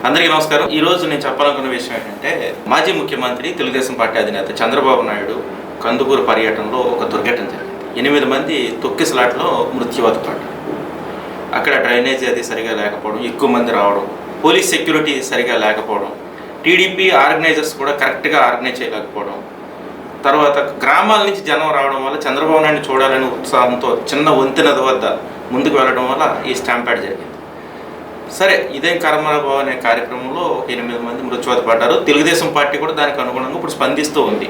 అందరికీ నమస్కారం. ఈ రోజు నేను చెప్పాలనుకున్న విషయం ఏంటంటే, మాజీ ముఖ్యమంత్రి తెలుగుదేశం పార్టీ అధినేత చంద్రబాబు నాయుడు కందుకూరు పర్యటనలో ఒక దుర్ఘటన జరిగింది. 8 మంది తొక్కిసలాట్లో మృత్యువాత పడ్డారు. అక్కడ డ్రైనేజ్ అది సరిగా లేకపోవడం, ఎక్కువ మంది రావడం, పోలీస్ సెక్యూరిటీ సరిగా లేకపోవడం, టీడీపీ ఆర్గనైజర్స్ కూడా కరెక్ట్గా ఆర్గనైజ్ చేయలేకపోవడం, తర్వాత గ్రామాల నుంచి జనం రావడం వల్ల చంద్రబాబు నాయుడు చూడాలనే ఉత్సాహంతో చిన్న వంతెన వద్ద ముందుకు వెళ్ళడం వల్ల ఈ స్టాంపేడ్ జరిగింది. సరే, ఇదేం కర్మరాబాబు అనే కార్యక్రమంలో 8 మంది మృత్యువాత పడ్డారు. తెలుగుదేశం పార్టీ కూడా దానికి అనుగుణంగా ఇప్పుడు స్పందిస్తూ ఉంది.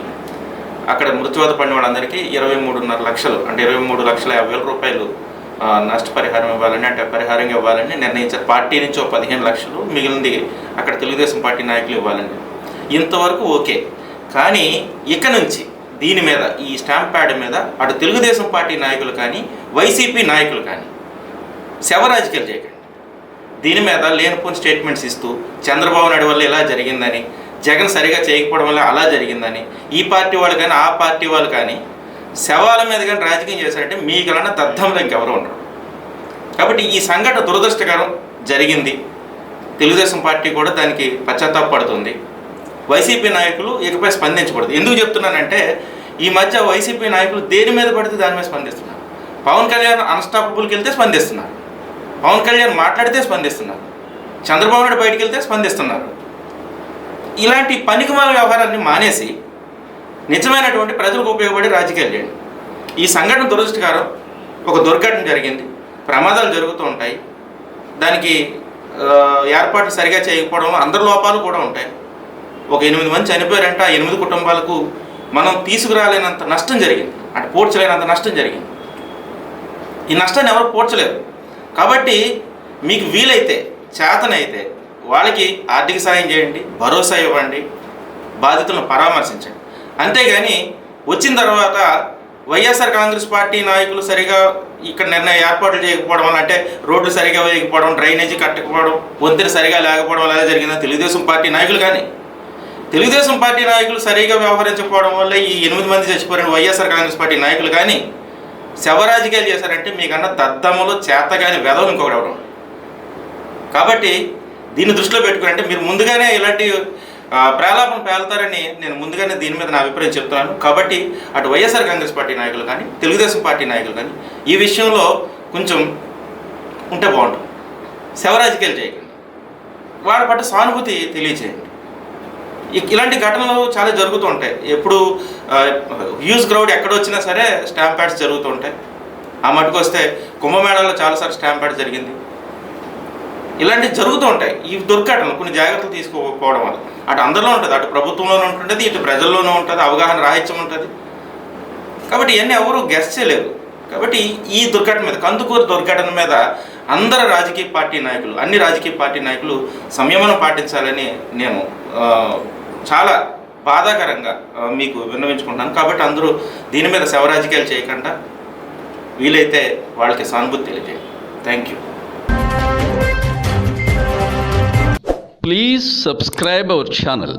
అక్కడ మృత్యువాత పడిన వాళ్ళందరికీ 23.5 లక్షలు అంటే 23,50,000 రూపాయలు నష్టపరిహారం ఇవ్వాలని, అంటే పరిహారం ఇవ్వాలని నిర్ణయించారు. పార్టీ నుంచి 15 లక్షలు, మిగిలింది అక్కడ తెలుగుదేశం పార్టీ నాయకులు ఇవ్వాలని. ఇంతవరకు ఓకే. కానీ ఇక నుంచి దీని మీద, ఈ స్టాంప్ ప్యాడ్ మీద అటు తెలుగుదేశం పార్టీ నాయకులు కానీ వైసీపీ నాయకులు కానీ శవరాజకీయాలు చేయకండి. దీని మీద లేనిపోని స్టేట్మెంట్స్ ఇస్తూ చంద్రబాబు నాయుడు వల్ల ఇలా జరిగిందని, జగన్ సరిగా చేయకపోవడం వల్ల అలా జరిగిందని, ఈ పార్టీ వాళ్ళు కానీ ఆ పార్టీ వాళ్ళు కానీ శవాల మీద కానీ రాజకీయం చేశారంటే మీకన్నా దద్దములు ఇంకెవరు ఉండరు. కాబట్టి ఈ సంఘటన దురదృష్టకరం జరిగింది. తెలుగుదేశం పార్టీ కూడా దానికి పశ్చాత్తాపడుతుంది. వైసీపీ నాయకులు ఇకపై స్పందించకూడదు. ఎందుకు చెప్తున్నానంటే, ఈ మధ్య వైసీపీ నాయకులు దేని మీద పడితే దాని మీద స్పందిస్తున్నారు. పవన్ కళ్యాణ్ అన్స్టాపబుల్కి వెళ్తే స్పందిస్తున్నారు, పవన్ కళ్యాణ్ మాట్లాడితే స్పందిస్తున్నారు, చంద్రబాబు నాయుడు బయటికి వెళ్తే స్పందిస్తున్నారు. ఇలాంటి పనికిమాల వ్యవహారాన్ని మానేసి నిజమైనటువంటి ప్రజలకు ఉపయోగపడే రాజకీయాలు చేయండి. ఈ సంఘటన దురదృష్టకరం. ఒక దుర్ఘటన జరిగింది, ప్రమాదాలు జరుగుతూ ఉంటాయి. దానికి ఏర్పాట్లు సరిగా చేయకపోవడం, అందరి లోపాలు కూడా ఉంటాయి. ఒక 8 మంది చనిపోయారంటే ఆ 8 కుటుంబాలకు మనం తీసుకురాలేనంత నష్టం జరిగింది, అంటే పూడ్చలేనంత నష్టం జరిగింది. ఈ నష్టాన్ని ఎవరు పూడ్చలేరు. కాబట్టి మీకు వీలైతే, చేతనైతే వాళ్ళకి ఆర్థిక సాయం చేయండి, భరోసా ఇవ్వండి, బాధితులను పరామర్శించండి. అంతేగాని వచ్చిన తర్వాత వైఎస్ఆర్ కాంగ్రెస్ పార్టీ నాయకులు సరిగా ఇక్కడ ఏర్పాట్లు చేయకపోవడం వల్ల, అంటే రోడ్లు సరిగా వేయకపోవడం, డ్రైనేజీ కట్టకపోవడం, వంతెన సరిగా లేకపోవడం వల్ల జరిగిందని తెలుగుదేశం పార్టీ నాయకులు కానీ, తెలుగుదేశం పార్టీ నాయకులు సరిగా వ్యవహరించకపోవడం వల్ల ఈ 8 మంది చచ్చిపోయిన వైఎస్ఆర్ కాంగ్రెస్ పార్టీ నాయకులు కానీ శవరాజకీయాలు చేశారంటే మీకన్నా దద్దములు చేతగాని వెధవలు ఇంకొకటి అవడం. కాబట్టి దీన్ని దృష్టిలో పెట్టుకుని, అంటే మీరు ముందుగానే ఇలాంటి ప్రేలాపన పేలుతారని నేను ముందుగానే దీని మీద నా అభిప్రాయం చెప్తున్నాను. కాబట్టి అటు వైఎస్ఆర్ కాంగ్రెస్ పార్టీ నాయకులు కానీ తెలుగుదేశం పార్టీ నాయకులు కానీ ఈ విషయంలో కొంచెం ఉంటే బాగుంటుంది. శవరాజకీయాలు చేయకండి, వాళ్ళ పట్ల సానుభూతి తెలియచేయండి. ఇలాంటి ఘటనలు చాలా జరుగుతూ ఉంటాయి. ఎప్పుడు హ్యూజ్ క్రౌడ్ ఎక్కడొచ్చినా సరే స్టాంప్ ప్యాడ్స్ జరుగుతూ ఉంటాయి. ఆ మటుకు వస్తే కుంభమేళాలో చాలాసార్లు స్టాంప్ ప్యాడ్ జరిగింది. ఇలాంటివి జరుగుతూ ఉంటాయి. ఈ దుర్ఘటనలు కొన్ని జాగ్రత్తలు తీసుకోకపోవడం వల్ల అటు అందరిలో ఉంటుంది, అటు ప్రభుత్వంలోనూ ఉంటుంది, ఇటు ప్రజల్లోనూ ఉంటుంది, అవగాహన రాహిత్యం ఉంటుంది. కాబట్టి ఇవన్నీ ఎవరు గెస్ చేయలేరు. కాబట్టి ఈ దుర్ఘటన మీద, కందుకూరు దుర్ఘటన మీద అందరు రాజకీయ పార్టీ నాయకులు, అన్ని రాజకీయ పార్టీ నాయకులు సంయమనం పాటించాలని నేను చాలా బాధాకరంగా మీకు విన్నవించుకుంటున్నాను. కాబట్టి అందరూ దీని మీద శవరాజకీయాలు చేయకుండా వీలైతే వాళ్ళకి సానుభూతి తెలియజేయండి. Thank you. Please subscribe our channel.